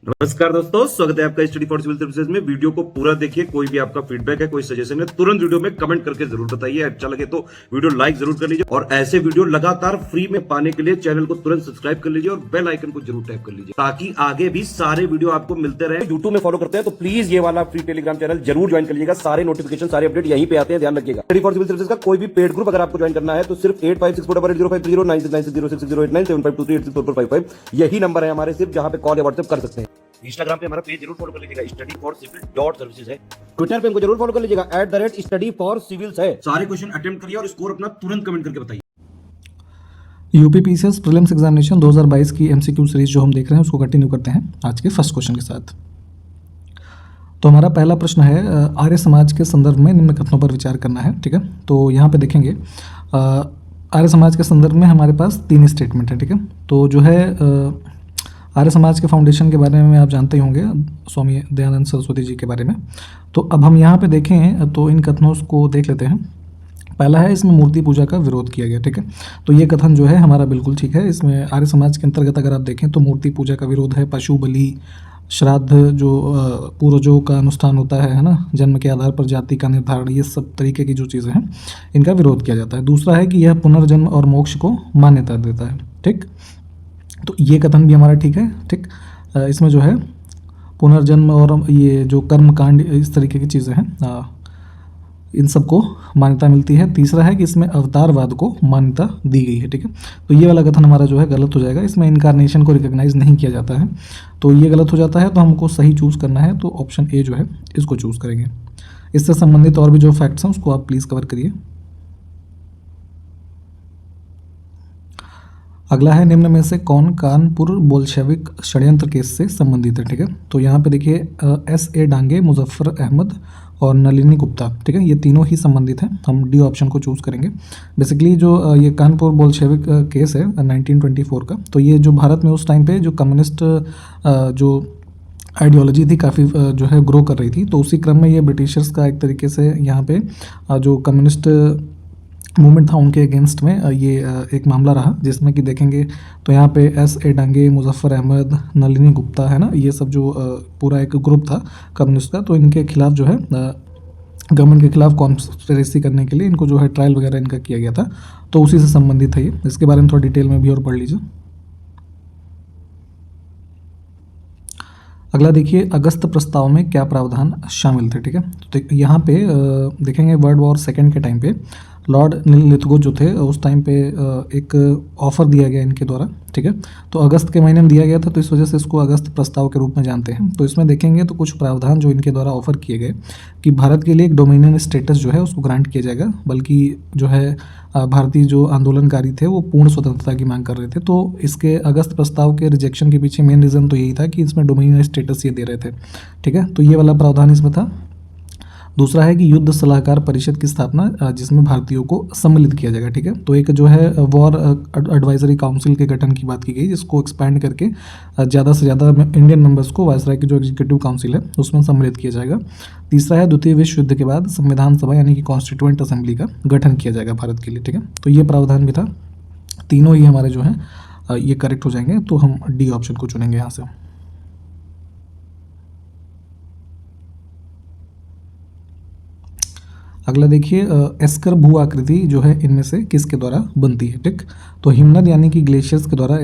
नमस्कार दोस्तों, स्वागत है आपका स्टडी फॉर सिविल सर्विसेज में। वीडियो को पूरा देखिए। कोई भी आपका फीडबैक है, कोई सजेशन है, तुरंत वीडियो में कमेंट करके जरूर बताइए। अच्छा लगे तो वीडियो लाइक जरूर कर लीजिए और ऐसे वीडियो लगातार फ्री में पाने के लिए चैनल को तुरंत सब्सक्राइब कर लीजिए और बेल आइकन को जरूर टैप कर लीजिए ताकि आगे भी सारे वीडियो आपको मिलते रहे। यूट्यूब में फॉलो करते हैं तो प्लीज ये वाला फ्री टेलीग्राम चैनल जरूर ज्वाइन कर लीजिएगा। सारे नोटिफिकेशन, सारे अपडेट यहीं पे आते हैं, ध्यान रखिएगा। स्टडी फॉर सिविल सर्विसेज का कोई भी पेड ग्रुप अगर आपको ज्वाइन करना है तो सिर्फ 856480560660897523864455 यही नंबर है हमारे, सिर्फ जहां पे कॉल या व्हाट्सएप कर सकते हैं। इंस्टाग्राम पे हमारा पेज जरूर फॉलो कर लीजिएगा, studyforcivil.services है। ट्विटर पे हमको जरूर फॉलो कर लीजिएगा, @studyforcivils है। सारे क्वेश्चन अटेम्प्ट करिए और स्कोर अपना तुरंत कमेंट करके बताइए। यूपी पीसीएस प्रीलिम्स एग्जामिनेशन 2022 की एमसीक्यू सीरीज जो हम देख रहे हैं उसको कंटिन्यू करते हैं आज के फर्स्ट क्वेश्चन के साथ। तो हमारा पहला प्रश्न है, आर्य समाज के संदर्भ में निम्न कथनों पर विचार करना है। ठीक है, तो यहाँ पे देखेंगे आर्य समाज के संदर्भ में हमारे पास 3 स्टेटमेंट है। ठीक है, तो जो है आर्य समाज के फाउंडेशन के बारे में आप जानते ही होंगे, स्वामी दयानंद सरस्वती जी के बारे में। तो अब हम यहाँ पे देखें तो इन कथनों को देख लेते हैं। पहला है, इसमें मूर्ति पूजा का विरोध किया गया। ठीक है, तो ये कथन जो है हमारा बिल्कुल ठीक है। इसमें आर्य समाज के अंतर्गत अगर आप देखें तो मूर्ति पूजा का विरोध है, पशु बलि, श्राद्ध जो पूर्वजों का अनुष्ठान होता है ना, जन्म के आधार पर जाति का निर्धारण, ये सब तरीके की जो चीज़ें हैं इनका विरोध किया जाता है। दूसरा है कि यह पुनर्जन्म और मोक्ष को मान्यता देता है। ठीक, तो ये कथन भी हमारा ठीक है। ठीक, इसमें जो है पुनर्जन्म और ये जो कर्म कांड इस तरीके की चीज़ें हैं इन सबको मान्यता मिलती है। तीसरा है कि इसमें अवतारवाद को मान्यता दी गई है। ठीक है, तो ये वाला कथन हमारा जो है गलत हो जाएगा। इसमें इनकारनेशन को रिकॉग्नाइज नहीं किया जाता है, तो ये गलत हो जाता है। तो हमको सही चूज़ करना है, तो ऑप्शन ए जो है इसको चूज़ करेंगे। इससे संबंधित और भी जो फैक्ट्स हैं उसको आप प्लीज़ कवर करिए। अगला है, निम्न में से कौन कानपुर बोल्शेविक षड्यंत्र केस से संबंधित है। ठीक है, तो यहाँ पे देखिए S.A. डांगे, मुजफ्फर अहमद और नलिनी गुप्ता, ठीक है, ये तीनों ही संबंधित हैं। हम डी ऑप्शन को चूज़ करेंगे। बेसिकली जो ये कानपुर बोल्शेविक केस है 1924 का, तो ये जो भारत में उस टाइम पे जो कम्युनिस्ट जो आइडियोलॉजी थी काफ़ी जो है ग्रो कर रही थी, तो उसी क्रम में ये ब्रिटिशर्स का एक तरीके से यहाँ पे जो कम्युनिस्ट मूवमेंट था उनके अगेंस्ट में ये एक मामला रहा, जिसमें कि देखेंगे तो यहाँ पे S.A. डांगे, मुजफ्फर अहमद, नलिनी गुप्ता है ना, ये सब जो पूरा एक ग्रुप था कम्युनिस्ट का, तो इनके खिलाफ जो है गवर्नमेंट के खिलाफ कॉन्स्पिरेसी करने के लिए इनको जो है ट्रायल वगैरह इनका किया गया था, तो उसी से संबंधित है ये। इसके बारे में थोड़ा डिटेल में भी और पढ़ लीजिए। अगला देखिए, अगस्त प्रस्ताव में क्या प्रावधान शामिल थे। ठीक है, तो यहाँ पे देखेंगे वर्ल्ड वॉर सेकेंड के टाइम पे लॉर्ड लिथगो जो थे उस टाइम पे एक ऑफ़र दिया गया इनके द्वारा। ठीक है, तो अगस्त के महीने में दिया गया था, तो इस वजह से इसको अगस्त प्रस्ताव के रूप में जानते हैं। तो इसमें देखेंगे तो कुछ प्रावधान जो इनके द्वारा ऑफ़र किए गए कि भारत के लिए एक डोमिनियन स्टेटस जो है उसको ग्रांट किया जाएगा, बल्कि जो है भारतीय जो आंदोलनकारी थे वो पूर्ण स्वतंत्रता की मांग कर रहे थे। तो इसके अगस्त प्रस्ताव के रिजेक्शन के पीछे मेन रीज़न तो यही था कि इसमें डोमिनियन स्टेटस ये दे रहे थे। ठीक है, तो ये वाला प्रावधान इसमें था। दूसरा है कि युद्ध सलाहकार परिषद की स्थापना जिसमें भारतीयों को सम्मिलित किया जाएगा। ठीक है, तो एक जो है वॉर एडवाइजरी काउंसिल के गठन की बात की गई, जिसको एक्सपैंड करके ज़्यादा से ज़्यादा इंडियन मेंबर्स को वायसराय की जो एग्जीक्यूटिव काउंसिल है उसमें सम्मिलित किया जाएगा। तीसरा है, द्वितीय विश्व युद्ध के बाद संविधान सभा यानी कि कॉन्स्टिट्यूएंट असेंबली का गठन किया जाएगा भारत के लिए। ठीक है, तो ये प्रावधान भी था। तीनों ही हमारे जो हैं ये करेक्ट हो जाएंगे, तो हम डी ऑप्शन को चुनेंगे यहाँ से। अगला देखिए, एस्कर भू आकृति जो है इनमें से किसके द्वारा बनती है। ठीक, तो हिमनद यानी कि ग्लेशियर्स के द्वारा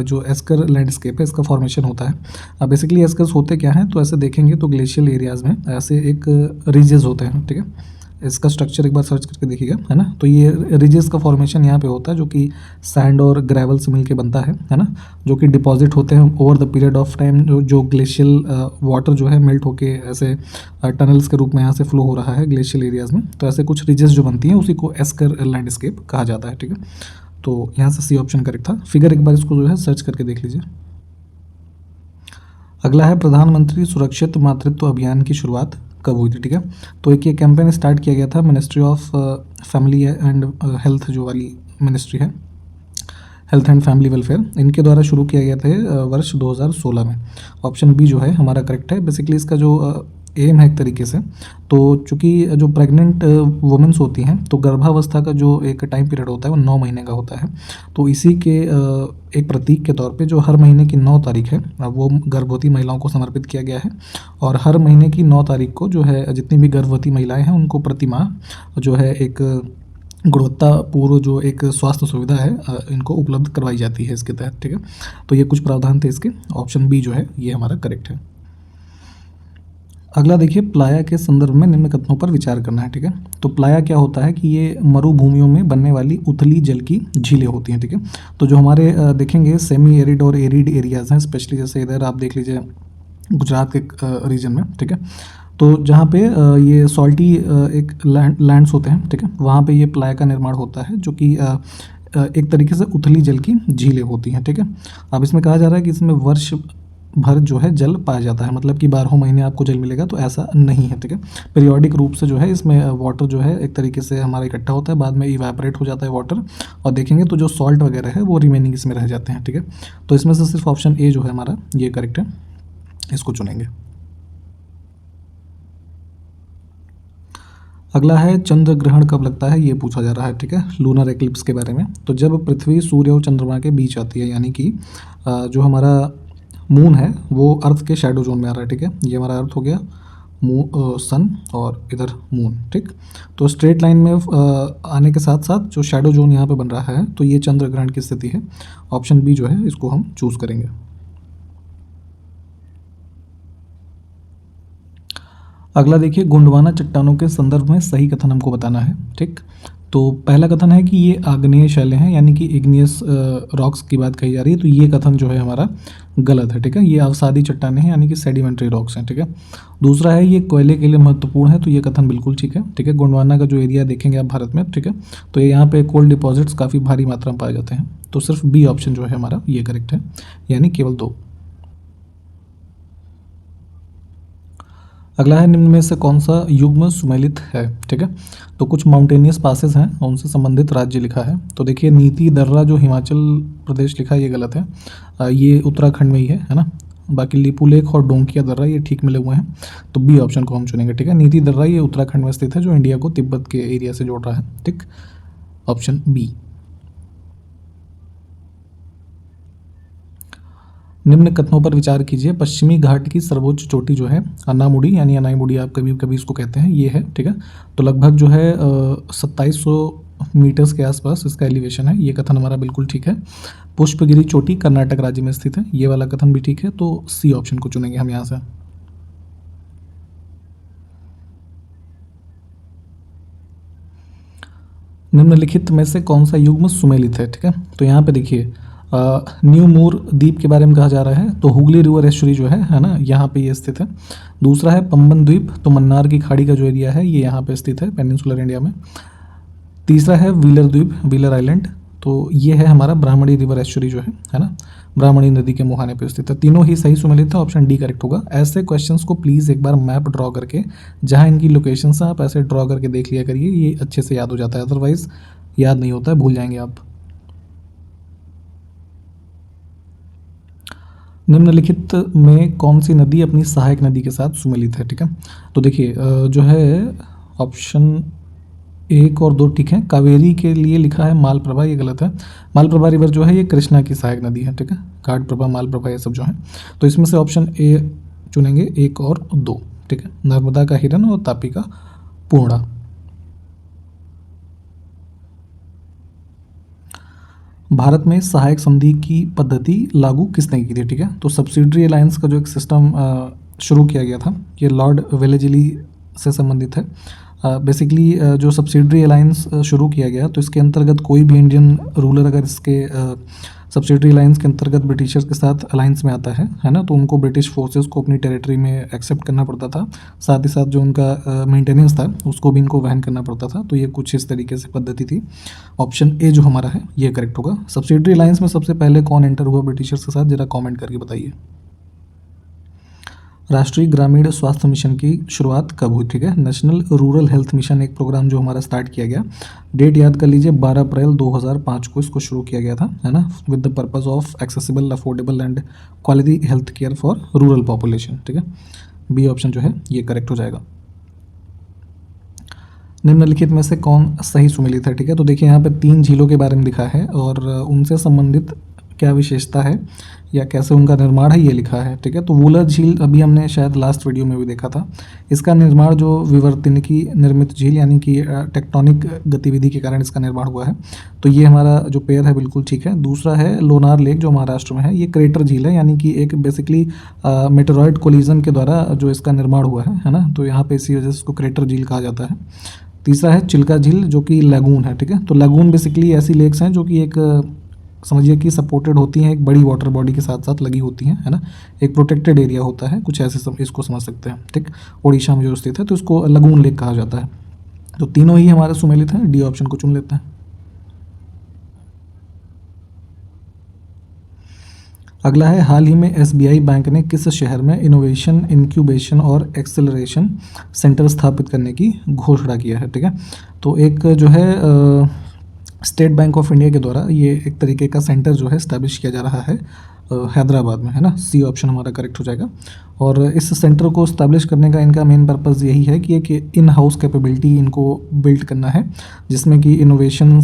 जो एस्कर लैंडस्केप है इसका फॉर्मेशन होता है। अब बेसिकली एस्कर्स होते क्या हैं, तो ऐसे देखेंगे तो ग्लेशियल एरियाज़ में ऐसे एक रिजेस होते हैं। ठीक है, इसका स्ट्रक्चर एक बार सर्च करके देखिएगा, है ना। तो ये रिजेस का फॉर्मेशन यहाँ पे होता है जो कि सैंड और ग्रेवल से मिलके बनता है ना, जो कि डिपॉजिट होते हैं over the period of time. जो ग्लेशियल वाटर जो है मेल्ट होके ऐसे टनल्स के रूप में यहाँ से फ्लो हो रहा है ग्लेशियल एरियाज़ में, तो ऐसे कुछ रिजेस जो बनती हैं उसी को एस्कर लैंडस्केप कहा जाता है। ठीक है, तो यहाँ से सी ऑप्शन करेक्ट था। फिगर एक बार इसको जो है सर्च करके देख लीजिए। अगला है, प्रधानमंत्री सुरक्षित मातृत्व अभियान की शुरुआत कब हुई थी। ठीक है, तो एक ये कैंपेन स्टार्ट किया गया था ministry of family and health जो वाली मिनिस्ट्री है, हेल्थ एंड फैमिली वेलफेयर, इनके द्वारा शुरू किया गया था वर्ष 2016 में। ऑप्शन बी जो है हमारा करेक्ट है। बेसिकली इसका जो एम है एक तरीके से। तो चूँकि जो प्रेग्नेंट वुमेंस होती हैं तो गर्भावस्था का जो एक टाइम पीरियड होता है वो 9 महीने का होता है। तो इसी के एक प्रतीक के तौर पे जो हर महीने की 9 तारीख है वो गर्भवती महिलाओं को समर्पित किया गया है। और हर महीने की 9 तारीख को जो है जितनी भी गर्भवती महिलाएं हैं उनको प्रति माह जो है एक गुणवत्तापूर्ण जो एक स्वास्थ्य सुविधा है इनको उपलब्ध करवाई जाती है इसके तहत, ठीक है। तो ये कुछ प्रावधान थे इसके। ऑप्शन बी जो है ये हमारा करेक्ट है। अगला देखिए, प्लाया के संदर्भ में निम्न कथनों पर विचार करना है, ठीक है। तो प्लाया क्या होता है कि ये मरुभूमियों में बनने वाली उथली जल की झीलें होती हैं, ठीक है। तो जो हमारे देखेंगे सेमी एरिड और एरिड एरियाज़ हैं, स्पेशली जैसे इधर आप देख लीजिए गुजरात के रीजन में, ठीक है। तो जहाँ पे ये सॉल्टी एक लैंड्स होते हैं, ठीक है, वहाँ पे ये प्लाया का निर्माण होता है जो कि एक तरीके से उथली जल की झीलें होती हैं, ठीक है। अब इसमें कहा जा रहा है कि इसमें वर्ष भर जो है जल पाया जाता है, मतलब कि 12 महीने आपको जल मिलेगा, तो ऐसा नहीं है, ठीक है। पीरियोडिक रूप से जो है इसमें वाटर जो है एक तरीके से हमारा इकट्ठा होता है, बाद में इवेपोरेट हो जाता है वाटर, और देखेंगे तो जो सॉल्ट वगैरह है वो रिमेनिंग इसमें रह जाते हैं, ठीक है। तो इसमें से सिर्फ ऑप्शन ए जो है हमारा ये करेक्ट है, इसको चुनेंगे। अगला है चंद्र ग्रहण कब लगता है, ये पूछा जा रहा है, ठीक है, लूनर एक्लिप्स के बारे में। तो जब पृथ्वी सूर्य और चंद्रमा के बीच आती है, यानी कि जो हमारा मून है वो अर्थ के शैडो जोन में आ रहा है, ठीक है। ये हमारा अर्थ हो गया, सन और इधर मून, ठीक। तो स्ट्रेट लाइन में आने के साथ साथ जो शैडो जोन यहाँ पे बन रहा है तो ये चंद्र ग्रहण की स्थिति है। ऑप्शन बी जो है इसको हम चूज़ करेंगे। अगला देखिए, गोंडवाना चट्टानों के संदर्भ में सही कथन हमको बताना है, ठीक। तो पहला कथन है कि ये आग्नेय शैलें हैं, यानी कि इग्नियस रॉक्स की बात कही जा रही है, तो ये कथन जो है हमारा गलत है, ठीक है। ये अवसादी चट्टानें हैं, यानी कि सेडिमेंट्री रॉक्स हैं, ठीक है। दूसरा है ये कोयले के लिए महत्वपूर्ण है, तो ये कथन बिल्कुल ठीक है, ठीक है। गोंडवाना का जो एरिया देखेंगे आप भारत में, ठीक है, तो ये यहाँ पे कोल डिपॉजिट्स काफ़ी भारी मात्रा में पाए जाते हैं, तो सिर्फ बी ऑप्शन जो है हमारा ये करेक्ट है, यानी केवल 2। अगला है, निम्न में से कौन सा युग्म सुमेलित है, ठीक है। तो कुछ माउंटेनियस पासेस हैं और उनसे संबंधित राज्य लिखा है। तो देखिए, नीति दर्रा जो हिमाचल प्रदेश लिखा है ये गलत है, ये उत्तराखंड में ही है ना। बाकी लिपुलेख और डोंकिया दर्रा ये ठीक मिले हुए हैं, तो बी ऑप्शन को हम चुनेंगे, ठीक है। नीति दर्रा ये उत्तराखंड में स्थित है जो इंडिया को तिब्बत के एरिया से जोड़ रहा है, ठीक। Option B. निम्न कथनों पर विचार कीजिए। पश्चिमी घाट की सर्वोच्च चोटी जो है अन्नामुडी, यानी अनाईमुडी आप कभी कभी इसको कहते हैं, ये है, ठीक है। तो लगभग जो है 2700 मीटर्स के आसपास इसका एलिवेशन है, ये कथन हमारा बिल्कुल ठीक है। पुष्पगिरी चोटी कर्नाटक राज्य में स्थित है, ये वाला कथन भी ठीक है, तो सी ऑप्शन को चुनेंगे हम यहाँ से। निम्नलिखित में से कौन सा युग्म सुमेलित है, ठीक है। तो यहाँ पे देखिए, न्यू मूर द्वीप के बारे में कहा जा रहा है, तो हुगली रिवर एस्चुरी जो है ना, यहाँ पे ये स्थित है। दूसरा है पंबन द्वीप, तो मन्नार की खाड़ी का जो एरिया है ये यहाँ पे स्थित है पेनिनसुलर इंडिया में। तीसरा है व्हीलर द्वीप, व्हीलर आइलैंड, तो ये है हमारा ब्राह्मणी रिवर एस्चुरी जो है ना, ब्राह्मणी नदी के मुहाने पे स्थित है। तीनों ही सही सुमेलित है, ऑप्शन डी करेक्ट होगा। ऐसे क्वेश्चंस को प्लीज़ एक बार मैप ड्रॉ करके, जहाँ इनकी लोकेशन है आप ऐसे ड्रॉ करके देख लिया करिए, ये अच्छे से याद हो जाता है, अदरवाइज याद नहीं होता है, भूल जाएंगे आप। निम्नलिखित में कौन सी नदी अपनी सहायक नदी के साथ सुमेलित है, ठीक है। तो देखिए, जो है ऑप्शन 1 और 2 ठीक है। कावेरी के लिए लिखा है मालप्रभा, ये गलत है। मालप्रभा रिवर जो है ये कृष्णा की सहायक नदी है, ठीक है। घाटप्रभा, मालप्रभा ये सब जो है, तो इसमें से ऑप्शन ए चुनेंगे, 1 और 2, ठीक है। नर्मदा का हिरन और तापी का पूर्णा। भारत में सहायक संधि की पद्धति लागू किसने की थी, ठीक है। तो सब्सिडरी अलायंस का जो एक सिस्टम शुरू किया गया था, ये लॉर्ड वेलेजली से संबंधित है। बेसिकली जो सब्सिडरी अलायंस शुरू किया गया, तो इसके अंतर्गत कोई भी इंडियन रूलर अगर इसके सब्सिडरी अलायंस के अंतर्गत ब्रिटिशर्स के साथ अलायंस में आता है ना, तो उनको ब्रिटिश फोर्सेस को अपनी टेरिटरी में एक्सेप्ट करना पड़ता था, साथ ही साथ जो उनका मेंटेनेंस था उसको भी इनको वहन करना पड़ता था। तो ये कुछ इस तरीके से पद्धति थी। ऑप्शन ए जो हमारा है ये करेक्ट होगा। सब्सिडरी अलायंस में सबसे पहले कौन एंटर हुआ ब्रिटिशर्स के साथ, जरा कॉमेंट करके बताइए। राष्ट्रीय ग्रामीण स्वास्थ्य मिशन की शुरुआत कब हुई, ठीक है। नेशनल रूरल हेल्थ मिशन एक प्रोग्राम जो हमारा स्टार्ट किया गया, डेट याद कर लीजिए, 12 अप्रैल 2005 को इसको शुरू किया गया था, है ना, with the purpose of accessible, affordable and quality health care for rural population, ठीक है। बी ऑप्शन जो है ये करेक्ट हो जाएगा। निम्नलिखित में से कौन सही सुमेलित है? ठीक है, तो देखिए यहाँ पे 3 झीलों के बारे में लिखा है और उनसे संबंधित क्या विशेषता है या कैसे उनका निर्माण है ये लिखा है। ठीक है, तो वूलर झील अभी हमने शायद लास्ट वीडियो में भी देखा था। इसका निर्माण जो विवर्तनिकी निर्मित झील यानी कि टेक्टोनिक गतिविधि के कारण इसका निर्माण हुआ है, तो ये हमारा जो पेयर है बिल्कुल ठीक है। दूसरा है लोनार लेक जो महाराष्ट्र में है, ये क्रेटर झील है यानी कि एक बेसिकली मेटेरॉइड कोलिजन के द्वारा जो इसका निर्माण हुआ है ना, तो यहाँ पे इसी वजह से इसको क्रेटर झील कहा जाता है। तीसरा है चिल्का झील जो कि लगून है। ठीक है, तो लगून बेसिकली ऐसी लेक्स हैं जो कि एक समझिए कि सपोर्टेड होती हैं एक बड़ी वाटर बॉडी के साथ साथ लगी होती हैं, है ना, एक प्रोटेक्टेड एरिया होता है, कुछ ऐसे इसको समझ सकते हैं। ठीक, ओडिशा में जो स्थित है तो इसको लगून लेक कहा जाता है। तो तीनों ही हमारे सुमेलित हैं, डी ऑप्शन को चुन लेते हैं। अगला है हाल ही में एसबीआई बैंक ने किस शहर में इनोवेशन इंक्यूबेशन और एक्सेलरेशन सेंटर स्थापित करने की घोषणा किया है? ठीक है, तो एक जो है स्टेट बैंक ऑफ इंडिया के द्वारा ये एक तरीके का सेंटर जो है इस्टेब्लिश किया जा रहा है हैदराबाद में, है ना, सी ऑप्शन हमारा करेक्ट हो जाएगा। और इस सेंटर को इस्टेब्लिश करने का इनका मेन पर्पस यही है कि एक इन हाउस कैपेबिलिटी इनको बिल्ड करना है, जिसमें कि इनोवेशन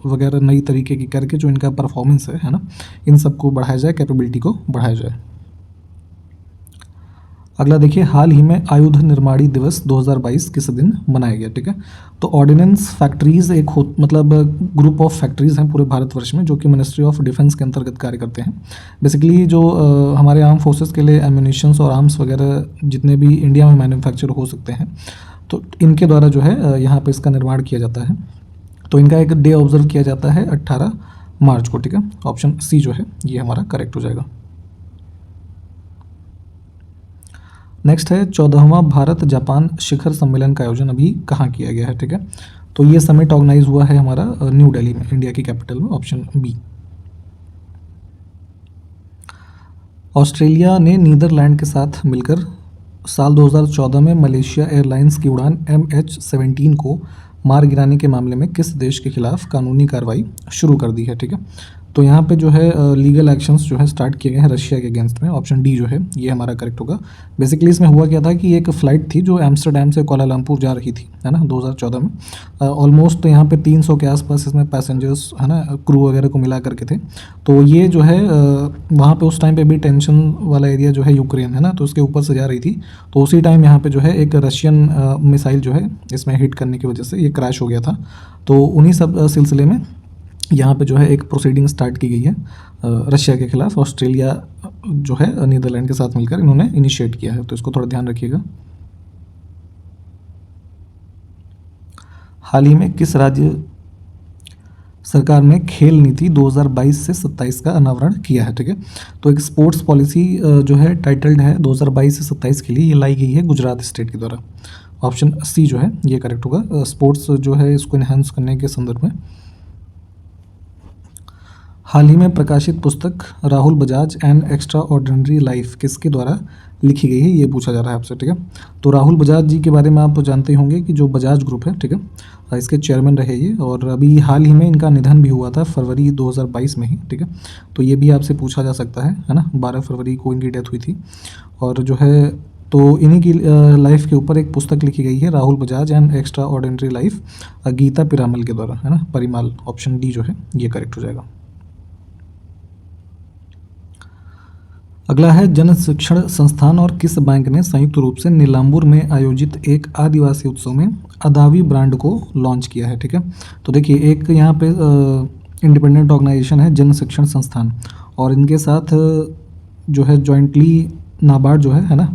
वगैरह नई तरीके की करके जो इनका परफॉर्मेंस है ना, इन सबको बढ़ाया जाए, कैपेबिलिटी को बढ़ाया जाए। अगला देखिए, हाल ही में आयुध निर्माणी दिवस 2022 किस दिन मनाया गया? ठीक है, तो ऑर्डिनेंस फैक्ट्रीज एक मतलब ग्रुप ऑफ फैक्ट्रीज हैं पूरे भारतवर्ष में जो कि मिनिस्ट्री ऑफ डिफेंस के अंतर्गत कार्य करते हैं। बेसिकली जो हमारे आर्म फोर्सेस के लिए एम्यूनिशंस और आर्म्स वगैरह जितने भी इंडिया में मैन्युफैक्चर हो सकते हैं, तो इनके द्वारा जो है यहाँ पे इसका निर्माण किया जाता है। तो इनका एक डे ऑब्जर्व किया जाता है 18 मार्च को। ठीक है, ऑप्शन सी जो है ये हमारा करेक्ट हो जाएगा। नेक्स्ट है 14वां भारत जापान शिखर सम्मेलन का आयोजन अभी कहाँ किया गया है? ठीक है, तो ये समिट ऑर्गेनाइज हुआ है हमारा न्यू दिल्ली में, इंडिया की कैपिटल में, ऑप्शन बी। ऑस्ट्रेलिया ने नीदरलैंड के साथ मिलकर साल 2014 में मलेशिया एयरलाइंस की उड़ान MH17 को मार गिराने के मामले में किस देश के खिलाफ कानूनी कार्रवाई शुरू कर दी है? ठीक है, तो यहाँ पे जो है लीगल एक्शंस जो है स्टार्ट किए गए हैं रशिया के अगेंस्ट में, ऑप्शन डी जो है ये हमारा करेक्ट होगा। बेसिकली इसमें हुआ क्या था कि एक फ़्लाइट थी जो एम्स्टर्डम से कोलालमपुर जा रही थी, है ना, 2014 में। ऑलमोस्ट यहाँ पे 300 के आसपास इसमें पैसेंजर्स, है ना, क्रू वगैरह को मिला करके थे। तो ये जो है वहाँ पे उस टाइम पे भी टेंशन वाला एरिया जो है यूक्रेन, है ना, तो उसके ऊपर से जा रही थी। तो उसी टाइम यहाँ पे जो है एक रशियन मिसाइल जो है इसमें हिट करने की वजह से ये क्रैश हो गया था। तो उन्हीं सब सिलसिले में यहाँ पे जो है एक प्रोसीडिंग स्टार्ट की गई है रशिया के खिलाफ। ऑस्ट्रेलिया जो है नीदरलैंड के साथ मिलकर इन्होंने इनिशिएट किया है, तो इसको थोड़ा ध्यान रखिएगा। हाल ही में किस राज्य सरकार ने खेल नीति 2022 से 27 का अनावरण किया है? ठीक है, तो एक स्पोर्ट्स पॉलिसी जो है टाइटल्ड है 2022 से 27 के लिए, ये लाई गई है गुजरात स्टेट के द्वारा। ऑप्शन सी जो है ये करेक्ट होगा, स्पोर्ट्स जो है इसको इन्हांस करने के संदर्भ में। हाल ही में प्रकाशित पुस्तक Rahul Bajaj and extraordinary life किसके द्वारा लिखी गई है, ये पूछा जा रहा है आपसे। ठीक है, तो राहुल बजाज जी के बारे में आप जानते होंगे कि जो बजाज ग्रुप है, ठीक है, इसके चेयरमैन रहे ये, और अभी हाल ही में इनका निधन भी हुआ था फरवरी 2022 में ही। ठीक है, तो ये भी आपसे पूछा जा सकता है ना, 12 फरवरी को इनकी डेथ हुई थी। और जो है तो इन्हीं की लाइफ के ऊपर एक पुस्तक लिखी गई है Rahul Bajaj and extraordinary life, Gita Piramal के द्वारा, है ना, परिमाल, ऑप्शन डी जो है ये करेक्ट हो जाएगा। अगला है जन शिक्षण संस्थान और किस बैंक ने संयुक्त रूप से नीलांबूर में आयोजित एक आदिवासी उत्सव में अदावी ब्रांड को लॉन्च किया है? ठीक है, तो देखिए एक यहाँ पे इंडिपेंडेंट ऑर्गेनाइजेशन है जन शिक्षण संस्थान, और इनके साथ जो है जॉइंटली नाबार्ड जो है ना,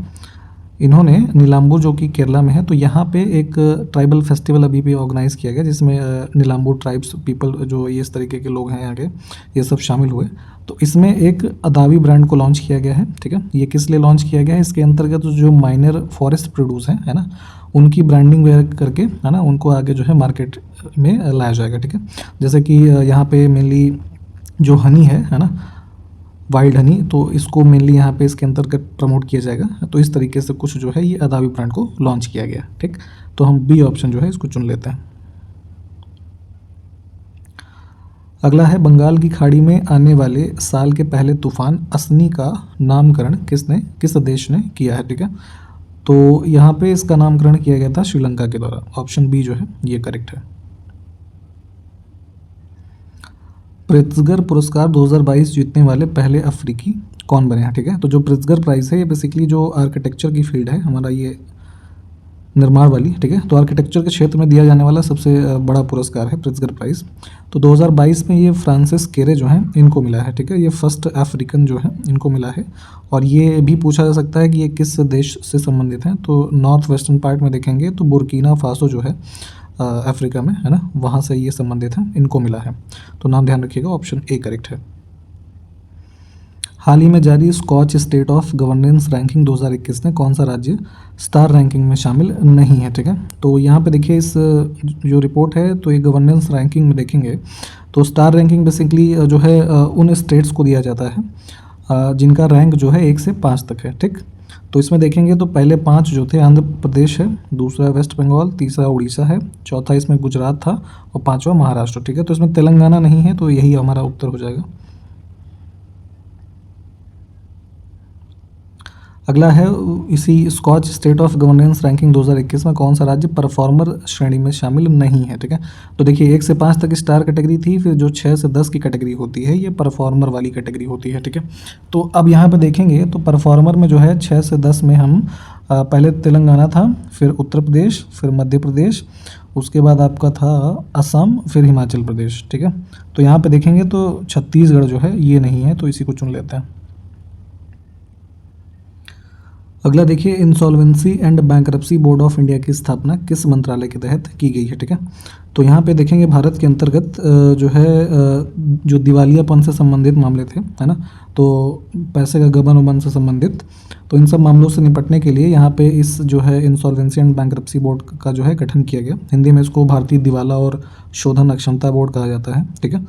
इन्होंने नीलांबूर जो कि केरला में है, तो यहाँ पे एक ट्राइबल फेस्टिवल अभी भी ऑर्गेनाइज़ किया गया जिसमें नीलांबूर ट्राइब्स पीपल जो ये इस तरीके के लोग हैं यहाँ के, ये सब शामिल हुए। तो इसमें एक अदावी ब्रांड को लॉन्च किया गया है। ठीक है, ये किस लिए लॉन्च किया गया है? इसके अंतर्गत जो माइनर फॉरेस्ट प्रोड्यूस है ना, उनकी ब्रांडिंग वगैरह करके, है ना, उनको आगे जो है मार्केट में लाया जाएगा। ठीक है, जैसे कि यहाँ पे मेनली जो हनी है ना, वाइल्ड हनी, तो इसको मेनली यहाँ पे इसके अंतर्गत प्रमोट किया जाएगा। तो इस तरीके से कुछ जो है ये अदावी ब्रांड को लॉन्च किया गया। ठीक, तो हम बी ऑप्शन जो है इसको चुन लेते हैं। अगला है बंगाल की खाड़ी में आने वाले साल के पहले तूफान असनी का नामकरण किस देश ने किया है? ठीक है, तो यहाँ पे इसका नामकरण किया गया था श्रीलंका के द्वारा। ऑप्शन बी जो है ये करेक्ट है। प्रित्जगर पुरस्कार 2022 जीतने वाले पहले अफ्रीकी कौन बने हैं? ठीक है, तो जो प्रित्जगर प्राइज़ है ये बेसिकली जो आर्किटेक्चर की फील्ड है हमारा, ये निर्माण वाली, ठीक है, तो आर्किटेक्चर के क्षेत्र में दिया जाने वाला सबसे बड़ा पुरस्कार है प्रित्जगर प्राइज़। तो 2022 में ये फ्रांसिस केरे जो हैं इनको मिला है, ठीक है, ये फर्स्ट अफ्रीकन जो है इनको मिला है। और ये भी पूछा जा सकता है कि ये किस देश से संबंधित हैं, तो नॉर्थ वेस्टर्न पार्ट में देखेंगे तो बुर्किना फासो जो है अफ्रीका में, है ना, वहाँ से ये संबंधित हैं, इनको मिला है। तो नाम ध्यान रखिएगा, ऑप्शन ए करेक्ट है। हाल ही में जारी Skoch state of governance ranking 2021 में कौन सा राज्य स्टार रैंकिंग में शामिल नहीं है? ठीक है, तो यहाँ पे देखिए इस जो रिपोर्ट है तो ये गवर्नेंस रैंकिंग में देखेंगे तो स्टार रैंकिंग बेसिकली जो है उन स्टेट्स को दिया जाता है जिनका रैंक जो है 1 से 5 तक है। ठीक, तो इसमें देखेंगे तो पहले 5 जो थे आंध्र प्रदेश है, दूसरा वेस्ट बंगाल, तीसरा उड़ीसा है, चौथा इसमें गुजरात था और 5वां महाराष्ट्र। ठीक है, तो इसमें तेलंगाना नहीं है, तो यही हमारा उत्तर हो जाएगा। अगला है इसी Skoch state of governance ranking 2021 में कौन सा राज्य परफॉर्मर श्रेणी में शामिल नहीं है? ठीक है, तो देखिए 1 से 5 तक स्टार कैटेगरी थी, फिर जो 6 से 10 की कैटेगरी होती है ये परफॉर्मर वाली कैटेगरी होती है। ठीक है, तो अब यहाँ पे देखेंगे तो परफॉर्मर में जो है 6 से 10 में हम पहले तेलंगाना था, फिर उत्तर प्रदेश, फिर मध्य प्रदेश, उसके बाद आपका था असम, फिर हिमाचल प्रदेश। ठीक है, तो यहाँ पे देखेंगे तो छत्तीसगढ़ जो है ये नहीं है, तो इसी को चुन लेते हैं। अगला देखिए insolvency and bankruptcy board of India की स्थापना किस मंत्रालय के तहत की गई है? ठीक है, तो यहाँ पे देखेंगे भारत के अंतर्गत जो है जो दिवालियापन से संबंधित मामले थे, है ना, तो पैसे का गबन उबन से संबंधित, तो इन सब मामलों से निपटने के लिए यहाँ पे इस जो है इंसॉल्वेंसी एंड बैंकरप्सी बोर्ड का जो है गठन किया गया। हिंदी में इसको भारतीय दिवाला और शोधन अक्षमता बोर्ड कहा जाता है। ठीक है,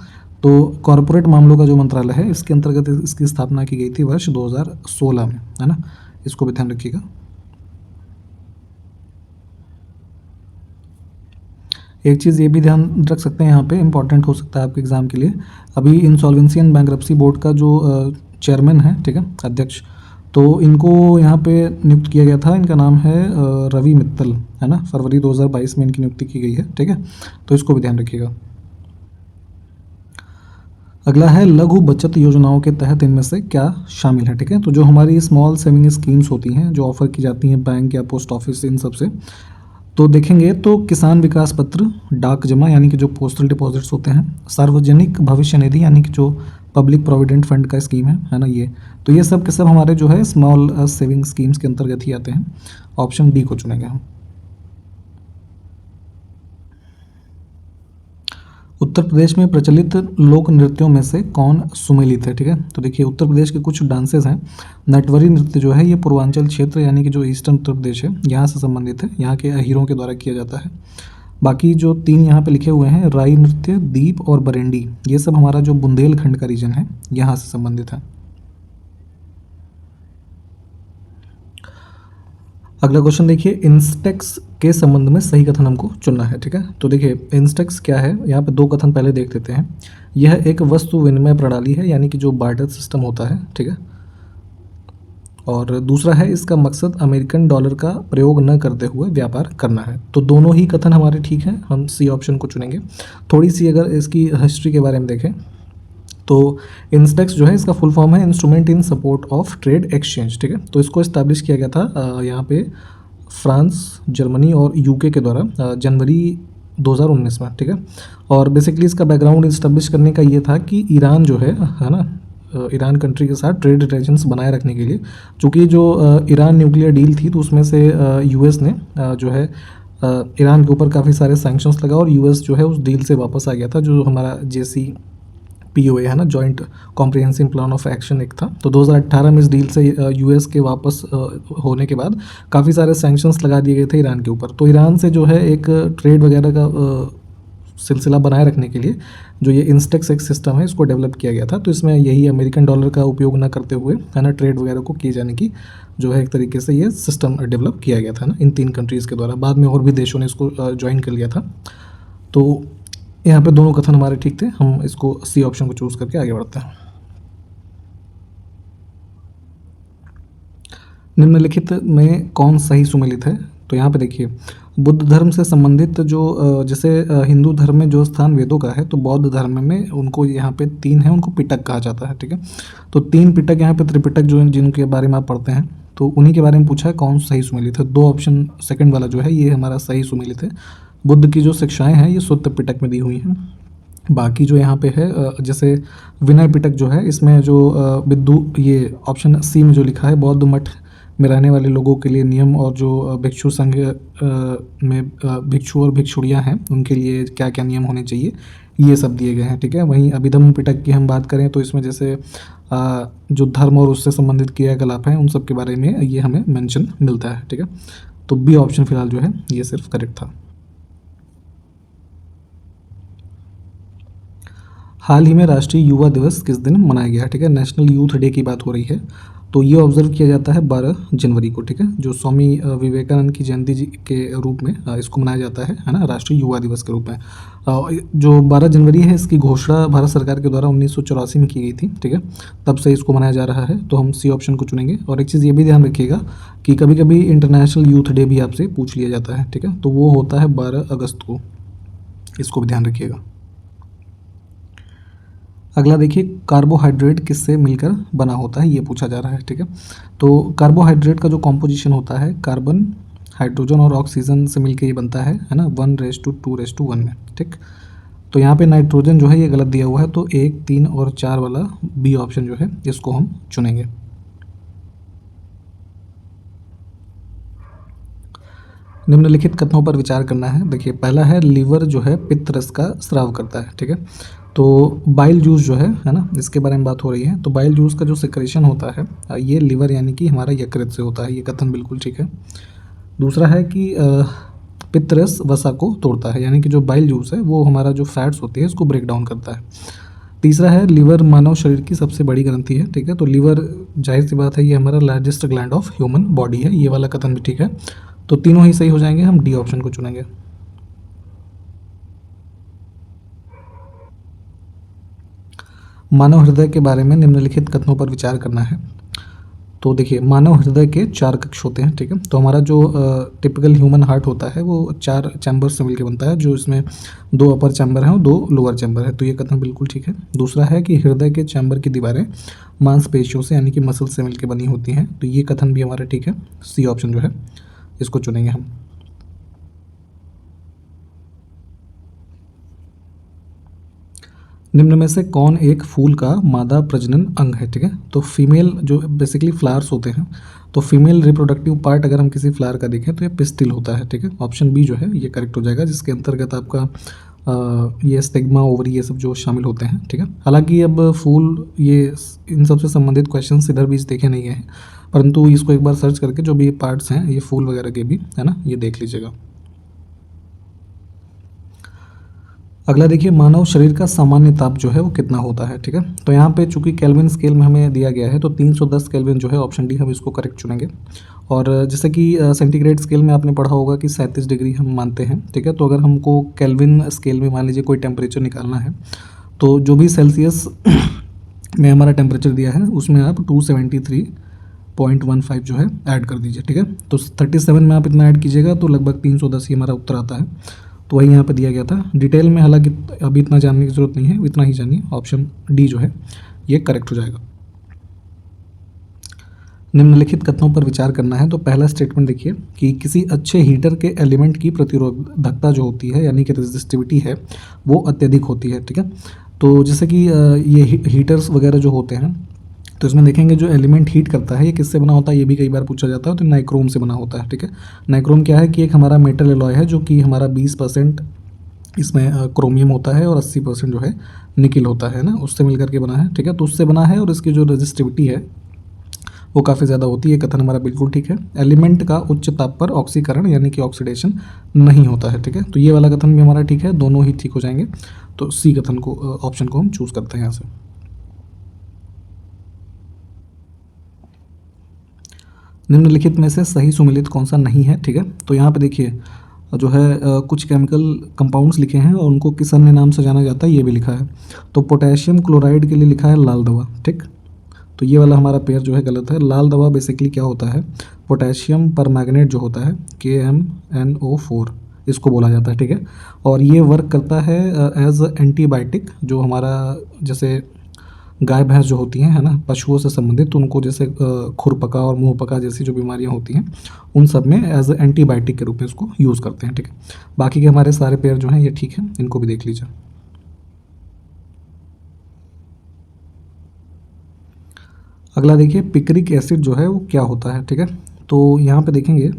तो कॉरपोरेट मामलों का जो मंत्रालय है इसके अंतर्गत इसकी स्थापना की गई थी वर्ष 2016 में, है ना, इसको भी ध्यान रखिएगा। एक चीज़ ये भी ध्यान रख सकते हैं यहाँ पे, इंपॉर्टेंट हो सकता है आपके एग्जाम के लिए। अभी इंसॉल्वेंसी एंड बैंकरप्सी बोर्ड का जो चेयरमैन है, ठीक है, अध्यक्ष, तो इनको यहाँ पे नियुक्त किया गया था। इनका नाम है रवि मित्तल, है ना, फरवरी 2022 में इनकी नियुक्ति की गई है। ठीक है, तो इसको भी ध्यान रखिएगा। अगला है लघु बचत योजनाओं के तहत इनमें से क्या शामिल है? ठीक है, तो जो हमारी स्मॉल सेविंग स्कीम्स होती हैं जो ऑफर की जाती हैं बैंक या पोस्ट ऑफिस, इन सब से, तो देखेंगे तो किसान विकास पत्र, डाक जमा यानी कि जो पोस्टल डिपॉजिट्स होते हैं, सार्वजनिक भविष्य निधि यानी कि जो पब्लिक प्रोविडेंट फंड का स्कीम है ना, ये तो ये सब के सब हमारे जो है स्मॉल सेविंग स्कीम्स के अंतर्गत ही आते हैं। ऑप्शन डी को चुनेंगे हम। उत्तर प्रदेश में प्रचलित लोक नृत्यों में से कौन सुमेलित है? ठीक है, तो देखिए उत्तर प्रदेश के कुछ डांसेस हैं। नटवरी नृत्य जो है ये पूर्वांचल क्षेत्र यानी कि जो ईस्टर्न उत्तर प्रदेश है यहाँ से संबंधित है, यहाँ के अहीरों के द्वारा किया जाता है। बाकी जो 3 यहाँ पे लिखे हुए हैं, राई नृत्य, दीप और बरेंडी, ये सब हमारा जो बुंदेलखंड का रीजन है यहाँ से संबंधित है। अगला क्वेश्चन देखिए, इंस्टेक्स के संबंध में सही कथन हमको चुनना है। ठीक है, तो देखिए इंस्टेक्स क्या है, यहाँ पे 2 कथन पहले देख लेते हैं। यह एक वस्तु विनिमय प्रणाली है यानी कि जो बार्टर सिस्टम होता है। ठीक है, और दूसरा है इसका मकसद अमेरिकन डॉलर का प्रयोग न करते हुए व्यापार करना है। तो दोनों ही कथन हमारे ठीक हैं, हम सी ऑप्शन को चुनेंगे। थोड़ी सी अगर इसकी हिस्ट्री के बारे में देखें तो इंस्टेक्स जो है इसका फुल फॉर्म है instrument in support of trade exchange. ठीक है, तो इसको इस्टेब्लिश किया गया था यहाँ पे फ्रांस, जर्मनी और यूके के द्वारा जनवरी 2019 में। ठीक है, और बेसिकली इसका बैकग्राउंड इस्टेब्लिश करने का ये था कि ईरान जो है ना, ईरान कंट्री के साथ ट्रेड रिलेशंस बनाए रखने के लिए, चूँकि जो ईरान न्यूक्लियर डील थी तो उसमें से यूएस ने जो है ईरान के ऊपर काफ़ी सारे सैंक्शंस लगा और यूएस जो है उस डील से वापस आ गया था। जो हमारा JCPOA है ना, joint comprehensive plan of action एक था। तो 2018 में इस डील से यूएस के वापस होने के बाद काफ़ी सारे सैंक्शंस लगा दिए गए थे ईरान के ऊपर। तो ईरान से जो है एक ट्रेड वगैरह का सिलसिला बनाए रखने के लिए जो ये इंस्टेक्स एक सिस्टम है इसको डेवलप किया गया था। तो इसमें यही अमेरिकन डॉलर का उपयोग ना करते हुए, है ना, ट्रेड वगैरह को किए जाने की जो है एक तरीके से ये सिस्टम डेवलप किया गया था ना इन 3 कंट्रीज़ के द्वारा। बाद में और भी देशों ने इसको ज्वाइन कर लिया था। तो यहाँ पे दोनों कथन हमारे ठीक थे, हम इसको सी ऑप्शन को चूज़ करके आगे बढ़ते हैं। निम्नलिखित में कौन सही सुमेलित है? तो यहाँ पे देखिए, बुद्ध धर्म से संबंधित जो जैसे हिंदू धर्म में जो स्थान वेदों का है, तो बौद्ध धर्म में उनको यहाँ पे 3 है, उनको पिटक कहा जाता है, ठीक है। तो 3 पिटक यहाँ पे त्रिपिटक जो हैं जिनके बारे में आप पढ़ते हैं, तो उन्हीं के बारे में पूछा है कौन सही सुमेलित है। 2 ऑप्शन सेकंड वाला जो है ये हमारा सही सुमेलित है। बुद्ध की जो शिक्षाएँ हैं ये सुत्त पिटक में दी हुई हैं। बाकी जो यहाँ पे है जैसे विनय पिटक जो है, इसमें जो विद्दु, ये ऑप्शन सी में जो लिखा है, बौद्ध मठ में रहने वाले लोगों के लिए नियम और जो भिक्षु संघ में भिक्षु और भिक्षुड़ियाँ हैं उनके लिए क्या क्या नियम होने चाहिए, ये सब दिए गए हैं, ठीक है। वहीं अभिधम्म पिटक की हम बात करें तो इसमें जैसे जो धर्म और उससे संबंधित क्रियाकलाप हैं उन सब के बारे में ये हमें मेंशन मिलता है, ठीक है। तो बी ऑप्शन फिलहाल जो है ये सिर्फ करेक्ट था। हाल ही में राष्ट्रीय युवा दिवस किस दिन मनाया गया है? ठीक है, नेशनल यूथ डे की बात हो रही है। तो ये ऑब्जर्व किया जाता है 12 जनवरी को, ठीक है, जो स्वामी विवेकानंद की जयंती जी के रूप में इसको मनाया जाता है ना, राष्ट्रीय युवा दिवस के रूप में। जो 12 जनवरी है इसकी घोषणा भारत सरकार के द्वारा 1984 में की गई थी, ठीक है, तब से इसको मनाया जा रहा है। तो हम सी ऑप्शन को चुनेंगे। और एक चीज़ ये भी ध्यान रखिएगा कि कभी कभी इंटरनेशनल यूथ डे भी आपसे पूछ लिया जाता है, ठीक है, तो वो होता है 12 अगस्त को, इसको भी ध्यान रखिएगा। अगला देखिए, कार्बोहाइड्रेट किससे मिलकर बना होता है, ये पूछा जा रहा है, ठीक है। तो कार्बोहाइड्रेट का जो कॉम्पोजिशन होता है, कार्बन, हाइड्रोजन और ऑक्सीजन से मिलकर ये बनता है ना, 1:2:1 में, ठीक। तो यहाँ पे नाइट्रोजन जो है ये गलत दिया हुआ है, तो 1, 3 और 4 वाला बी ऑप्शन जो है इसको हम चुनेंगे। निम्नलिखित कथनों पर विचार करना है। देखिए, पहला है लीवर जो है पित्त रस का स्राव करता है, ठीक है। तो बाइल जूस जो है ना, इसके बारे में बात हो रही है। तो बाइल जूस का जो सिक्रेशन होता है ये लीवर यानी कि हमारा यकृत से होता है, ये कथन बिल्कुल ठीक है। दूसरा है कि पित्त रस वसा को तोड़ता है, यानी कि जो बाइल जूस है वो हमारा जो फैट्स होती है इसको ब्रेक डाउन करता है। तीसरा है लीवर मानव शरीर की सबसे बड़ी ग्रंथि है, ठीक है। तो लीवर जाहिर सी बात है ये हमारा largest gland of human body है, ये वाला कथन भी ठीक है। तो तीनों ही सही हो जाएंगे, हम डी ऑप्शन को चुनेंगे। मानव हृदय के बारे में निम्नलिखित कथनों पर विचार करना है। तो देखिए, मानव हृदय के 4 कक्ष होते हैं, ठीक है। तो हमारा जो टिपिकल ह्यूमन हार्ट होता है वो 4 चैम्बर से मिलकर बनता है, जो इसमें 2 अपर चैम्बर हैं और 2 लोअर चैम्बर है, तो ये कथन बिल्कुल ठीक है। दूसरा है कि हृदय के चैम्बर की दीवारें मांसपेशियों से यानी कि मसल से मिलकर बनी होती हैं, तो ये कथन भी हमारा ठीक है। सी ऑप्शन जो है इसको चुनेंगे हम। निम्न में से कौन एक फूल का मादा प्रजनन अंग है, ठीक है। तो फीमेल जो बेसिकली फ्लावर्स होते हैं, तो फीमेल रिप्रोडक्टिव पार्ट अगर हम किसी फ्लावर का देखें तो ये पिस्टिल होता है, ठीक है। ऑप्शन बी जो है ये करेक्ट हो जाएगा, जिसके अंतर्गत आपका ये स्टिग्मा, ओवरी, ये सब जो शामिल होते हैं, ठीक है। हालांकि अब फूल ये इन सब से संबंधित क्वेश्चंस इधर भी देखे नहीं गए हैं, परंतु इसको एक बार सर्च करके जो भी पार्ट्स हैं ये फूल वगैरह के भी, है ना, ये देख लीजिएगा। अगला देखिए, मानव शरीर का सामान्य ताप जो है वो कितना होता है, ठीक है। तो यहाँ पे चूंकि केल्विन स्केल में हमें दिया गया है, तो 310 केल्विन जो है ऑप्शन डी, हम इसको करेक्ट चुनेंगे। और जैसे कि सेंटीग्रेड स्केल में आपने पढ़ा होगा कि 37 डिग्री हम मानते हैं, ठीक है। तो अगर हमको केल्विन स्केल में मान लीजिए कोई टेम्परेचर निकालना है, तो जो भी सेल्सियस में हमारा टेम्परेचर दिया है उसमें आप 273.15 जो है ऐड कर दीजिए, ठीक है। तो 37 में आप इतना ऐड कीजिएगा तो लगभग 310 ही हमारा उत्तर आता है। तो वही यहाँ पे दिया गया था। डिटेल में हालांकि अभी इतना जानने की ज़रूरत नहीं है, इतना ही जानिए, ऑप्शन डी जो है ये करेक्ट हो जाएगा। निम्नलिखित कथनों पर विचार करना है। तो पहला स्टेटमेंट देखिए कि किसी अच्छे हीटर के एलिमेंट की प्रतिरोधकता जो होती है यानी कि रेजिस्टिविटी है वो अत्यधिक होती है, ठीक है। तो जैसे कि ये हीटर्स वगैरह जो होते हैं, तो इसमें देखेंगे जो एलिमेंट हीट करता है ये किससे बना होता है, ये भी कई बार पूछा जाता है। तो नाइक्रोम से बना होता है, ठीक है। नाइक्रोम क्या है कि एक हमारा मेटल एलॉय है जो कि हमारा 20% इसमें क्रोमियम होता है और 80% जो है निकिल होता है ना, उससे मिलकर के बना है, ठीक है। तो उससे बना है और इसकी जो रेजिस्टिविटी है वो काफ़ी ज़्यादा होती है, कथन हमारा बिल्कुल ठीक है। एलिमेंट का उच्च ताप पर ऑक्सीकरण यानी कि ऑक्सीडेशन नहीं होता है, ठीक है। तो ये वाला कथन भी हमारा ठीक है, दोनों ही ठीक हो जाएंगे। तो सी कथन को, ऑप्शन को हम चूज़ करते हैं यहाँ से। निम्नलिखित में से सही सुमेलित कौन सा नहीं है, ठीक है। तो यहाँ पे देखिए जो है कुछ केमिकल कंपाउंड्स लिखे हैं और उनको किस अन्य नाम से जाना जाता है ये भी लिखा है। तो पोटेशियम क्लोराइड के लिए लिखा है लाल दवा, ठीक। तो ये वाला हमारा पेयर जो है गलत है। लाल दवा बेसिकली क्या होता है, पोटेशियम परमैंगनेट जो होता है KMNO4 इसको बोला जाता है, ठीक है। और ये वर्क करता है एज एंटीबायोटिक, जो हमारा जैसे गाय भैंस जो होती हैं, है ना, पशुओं से संबंधित, उनको जैसे खुरपका और मुंहपका जैसी जो बीमारियां होती हैं उन सब में एज एंटीबायोटिक के रूप में इसको यूज़ करते हैं, ठीक है। बाकी के हमारे सारे पेयर जो हैं ये ठीक हैं, इनको भी देख लीजिए। अगला देखिए, पिक्रिक एसिड जो है वो क्या होता है, ठीक है। तो यहाँ पे देखेंगे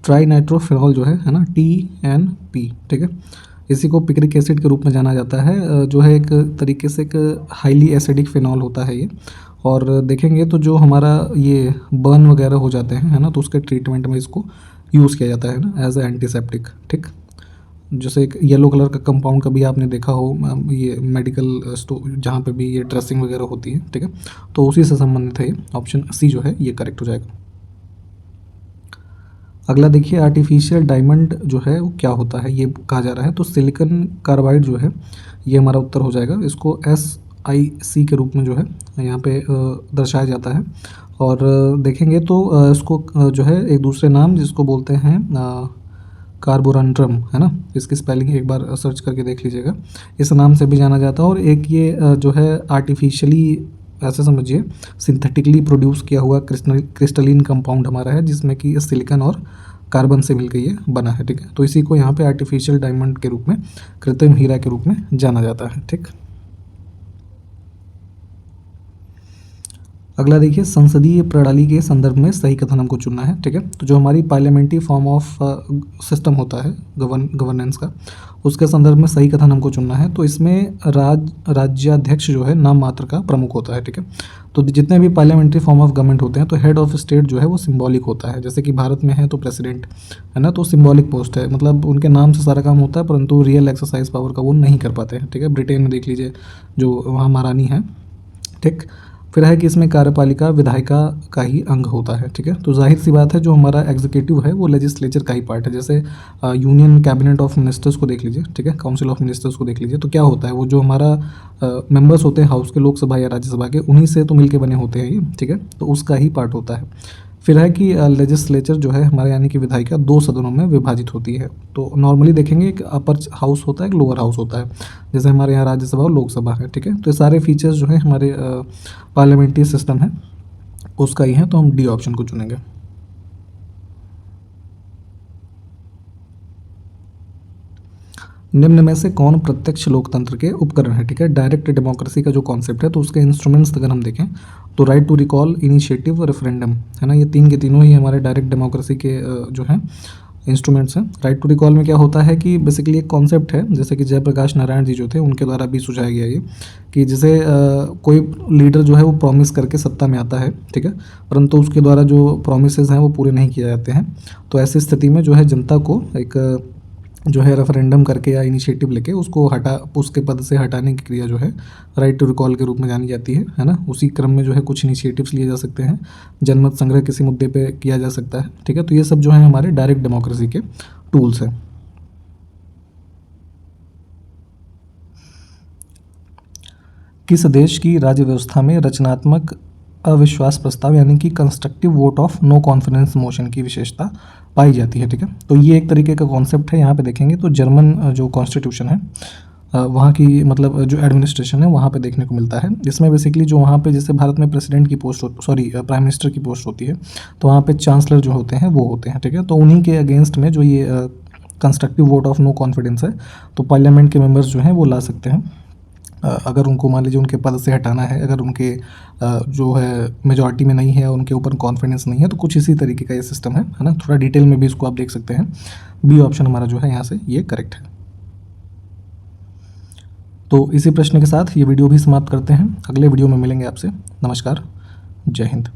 ट्राई नाइट्रोफेनॉल जो है ना, TNP, ठीक है। इसी को पिक्रिक एसिड के रूप में जाना जाता है, जो है एक तरीके से एक हाईली एसिडिक फिनॉल होता है ये। और देखेंगे तो जो हमारा ये बर्न वगैरह हो जाते हैं, है ना, तो उसके ट्रीटमेंट में इसको यूज़ किया जाता है ना, एज ए एंटीसेप्टिक, ठीक। जैसे एक येलो कलर का कंपाउंड कभी आपने देखा हो ये मेडिकल स्टोर जहाँ पे भी ये ड्रेसिंग वगैरह होती है, ठीक है, तो उसी से संबंधित है ये। ऑप्शन सी जो है ये करेक्ट हो जाएगा। अगला देखिए, आर्टिफिशियल डायमंड जो है वो क्या होता है ये कहा जा रहा है, तो सिलिकॉन कार्बाइड जो है ये हमारा उत्तर हो जाएगा। इसको SiC के रूप में जो है यहाँ पे दर्शाया जाता है। और देखेंगे तो इसको जो है एक दूसरे नाम जिसको बोलते हैं कार्बोरंड्रम, है ना, इसकी स्पेलिंग एक बार सर्च करके देख लीजिएगा, इस नाम से भी जाना जाता है। और एक ये जो है आर्टिफिशियली, ऐसे समझिए, सिंथेटिकली प्रोड्यूस किया हुआ क्रिस्टलिन कंपाउंड हमारा है, जिसमें कि सिलिकॉन और कार्बन से मिलकर ये बना है, ठीक है। तो इसी को यहाँ पे आर्टिफिशियल डायमंड के रूप में, कृत्रिम हीरा के रूप में जाना जाता है, ठीक। अगला देखिए, संसदीय प्रणाली के संदर्भ में सही कथन हमको चुनना है, ठीक है। तो जो हमारी पार्लियामेंट्री फॉर्म ऑफ सिस्टम होता है गवर्नेंस का, उसके संदर्भ में सही कथन हमको चुनना है। तो इसमें राज्याध्यक्ष जो है नाम मात्र का प्रमुख होता है, ठीक है। तो जितने भी पार्लियामेंट्री फॉर्म ऑफ गवर्नमेंट होते हैं, तो हेड ऑफ स्टेट जो है वो सिंबॉलिक होता है। जैसे कि भारत में है तो प्रेसिडेंट, है ना, तो सिंबॉलिक पोस्ट है, मतलब उनके नाम से सारा काम होता है, परंतु रियल एक्सरसाइज पावर का वो नहीं कर पाते हैं, ठीक है। ब्रिटेन में देख लीजिए जो वहाँ महारानी है, ठीक। फिर है कि इसमें कार्यपालिका विधायिका का ही अंग होता है, ठीक है। तो जाहिर सी बात है जो हमारा एग्जीक्यूटिव है वो लेजिस्लेचर का ही पार्ट है। जैसे यूनियन कैबिनेट ऑफ मिनिस्टर्स को देख लीजिए, ठीक है, काउंसिल ऑफ मिनिस्टर्स को देख लीजिए, तो क्या होता है वो जो हमारा मेंबर्स होते हैं हाउस के, लोकसभा या राज्यसभा के, उन्हीं से तो मिलके बने होते हैं ये, ठीक है, तो उसका ही पार्ट होता है। फिर है कि लेजिस्लेचर जो है हमारे यानी कि विधायिका 2 सदनों में विभाजित होती है। तो नॉर्मली देखेंगे एक अपर हाउस होता है, एक लोअर हाउस होता है, जैसे हमारे यहाँ राज्यसभा और लोकसभा है, ठीक है। तो ये सारे फीचर्स जो है हमारे पार्लियामेंट्री सिस्टम है उसका ही है, तो हम डी ऑप्शन को चुनेंगे। निम्न में से कौन प्रत्यक्ष लोकतंत्र के उपकरण है, ठीक है। डायरेक्ट डेमोक्रेसी का जो कॉन्सेप्ट है, तो उसके इंस्ट्रूमेंट्स अगर हम देखें तो right to recall, initiative, referendum, है ना, ये तीन के तीनों ही हमारे डायरेक्ट डेमोक्रेसी के जो हैं इंस्ट्रूमेंट्स हैं। राइट टू रिकॉल में क्या होता है कि बेसिकली एक कॉन्सेप्ट है, जैसे कि जयप्रकाश नारायण जी जो थे उनके द्वारा भी सुझाया गया ये, कि जैसे कोई लीडर जो है वो प्रॉमिस करके सत्ता में आता है, ठीक है, परंतु उसके द्वारा जो प्रॉमिसेस हैं वो पूरे नहीं किए जाते हैं। तो ऐसी स्थिति में जो है जनता को एक जो है रेफरेंडम करके या इनिशिएटिव लेके उसको उसके पद से हटाने की क्रिया जो है राइट टू रिकॉल के रूप में जानी जाती है ना। उसी क्रम में जो है कुछ इनिशिएटिव्स लिए जा सकते हैं, जनमत संग्रह किसी मुद्दे पे किया जा सकता है, ठीक है। तो ये सब जो है हमारे डायरेक्ट डेमोक्रेसी के टूल्स हैं। किस देश की राज्य व्यवस्था में रचनात्मक अविश्वास प्रस्ताव यानी कि constructive vote of no confidence motion की विशेषता पाई जाती है, ठीक है। तो ये एक तरीके का कॉन्सेप्ट है। यहाँ पे देखेंगे तो जर्मन जो कॉन्स्टिट्यूशन है वहाँ की, मतलब जो एडमिनिस्ट्रेशन है वहाँ पे देखने को मिलता है। इसमें बेसिकली जो वहाँ पे जैसे भारत में प्रेसिडेंट की पोस्ट प्राइम मिनिस्टर की पोस्ट होती है, तो वहाँ पे चांसलर जो होते हैं वो होते हैं, ठीक है। तो उन्हीं के अगेंस्ट में जो ये constructive vote of no confidence है, तो पार्लियामेंट के मेंबर्स जो हैं वो ला सकते हैं अगर उनको मान लीजिए उनके पद से हटाना है, अगर उनके जो है मेजॉरिटी में नहीं है, उनके ऊपर कॉन्फिडेंस नहीं है, तो कुछ इसी तरीके का ये सिस्टम है ना। थोड़ा डिटेल में भी इसको आप देख सकते हैं। बी ऑप्शन हमारा जो है यहाँ से ये करेक्ट है। तो इसी प्रश्न के साथ ये वीडियो भी समाप्त करते हैं। अगले वीडियो में मिलेंगे आपसे। नमस्कार, जय हिंद।